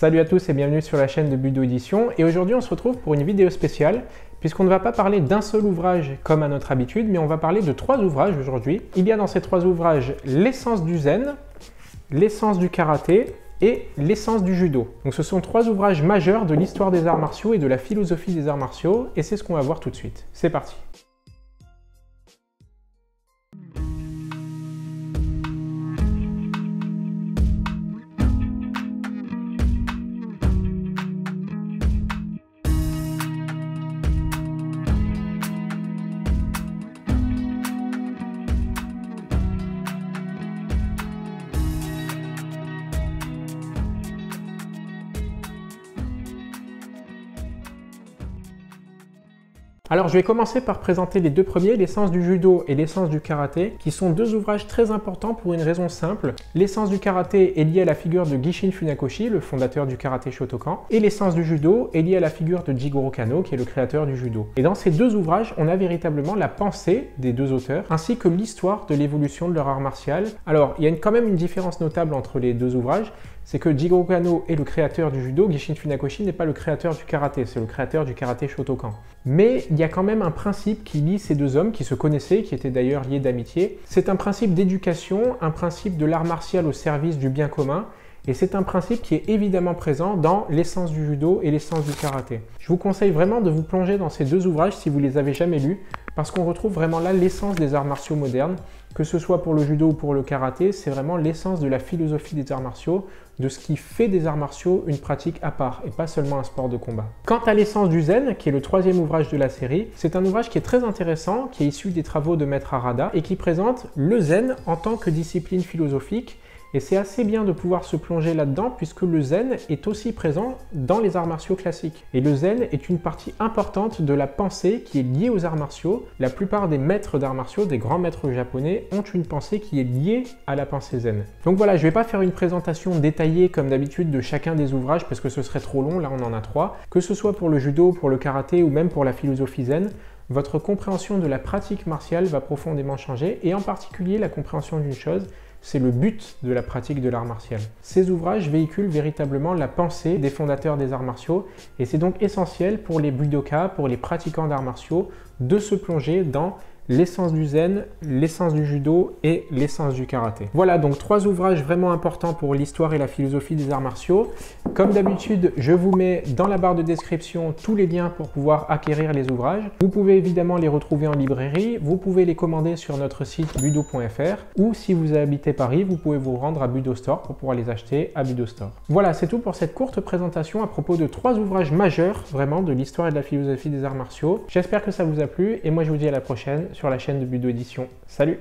Salut à tous et bienvenue sur la chaîne de Budo Édition. Et aujourd'hui on se retrouve pour une vidéo spéciale puisqu'on ne va pas parler d'un seul ouvrage comme à notre habitude, mais on va parler de 3 ouvrages aujourd'hui. Il y a dans ces 3 ouvrages l'essence du zen, l'essence du karaté et l'essence du judo. Donc ce sont 3 ouvrages majeurs de l'histoire des arts martiaux et de la philosophie des arts martiaux et c'est ce qu'on va voir tout de suite. C'est parti. Alors je vais commencer par présenter les 2 premiers, l'essence du judo et l'essence du karaté, qui sont 2 ouvrages très importants pour une raison simple. L'essence du karaté est liée à la figure de Gishin Funakoshi, le fondateur du karaté Shotokan, et l'essence du judo est liée à la figure de Jigoro Kano, qui est le créateur du judo. Et dans ces 2 ouvrages, on a véritablement la pensée des 2 auteurs, ainsi que l'histoire de l'évolution de leur art martial. Alors il y a quand même une différence notable entre les 2 ouvrages, c'est que Jigoro Kano est le créateur du judo, Gishin Funakoshi n'est pas le créateur du karaté, c'est le créateur du karaté Shotokan. Mais il y a quand même un principe qui lie ces 2 hommes, qui se connaissaient, qui étaient d'ailleurs liés d'amitié. C'est un principe d'éducation, un principe de l'art martial au service du bien commun, et c'est un principe qui est évidemment présent dans l'essence du judo et l'essence du karaté. Je vous conseille vraiment de vous plonger dans ces 2 ouvrages si vous les avez jamais lus, parce qu'on retrouve vraiment là l'essence des arts martiaux modernes, que ce soit pour le judo ou pour le karaté, c'est vraiment l'essence de la philosophie des arts martiaux, de ce qui fait des arts martiaux une pratique à part et pas seulement un sport de combat. Quant à l'essence du zen, qui est le 3e ouvrage de la série, c'est un ouvrage qui est très intéressant, qui est issu des travaux de Maître Harada et qui présente le zen en tant que discipline philosophique. Et c'est assez bien de pouvoir se plonger là-dedans puisque le zen est aussi présent dans les arts martiaux classiques. Et le zen est une partie importante de la pensée qui est liée aux arts martiaux. La plupart des maîtres d'arts martiaux, des grands maîtres japonais, ont une pensée qui est liée à la pensée zen. Donc voilà, je ne vais pas faire une présentation détaillée comme d'habitude de chacun des ouvrages parce que ce serait trop long, là on en a 3. Que ce soit pour le judo, pour le karaté ou même pour la philosophie zen, votre compréhension de la pratique martiale va profondément changer et en particulier la compréhension d'une chose, c'est le but de la pratique de l'art martial. Ces ouvrages véhiculent véritablement la pensée des fondateurs des arts martiaux et c'est donc essentiel pour les budoka, pour les pratiquants d'arts martiaux, de se plonger dans l'essence du zen, l'essence du judo et l'essence du karaté. Voilà donc 3 ouvrages vraiment importants pour l'histoire et la philosophie des arts martiaux. Comme d'habitude, je vous mets dans la barre de description tous les liens pour pouvoir acquérir les ouvrages. Vous pouvez évidemment les retrouver en librairie, vous pouvez les commander sur notre site budo.fr ou si vous habitez Paris, vous pouvez vous rendre à Budo Store pour pouvoir les acheter à Budo Store. Voilà, c'est tout pour cette courte présentation à propos de 3 ouvrages majeurs vraiment de l'histoire et de la philosophie des arts martiaux. J'espère que ça vous a plu et moi je vous dis à la prochaine sur la chaîne de Budo Édition. Salut!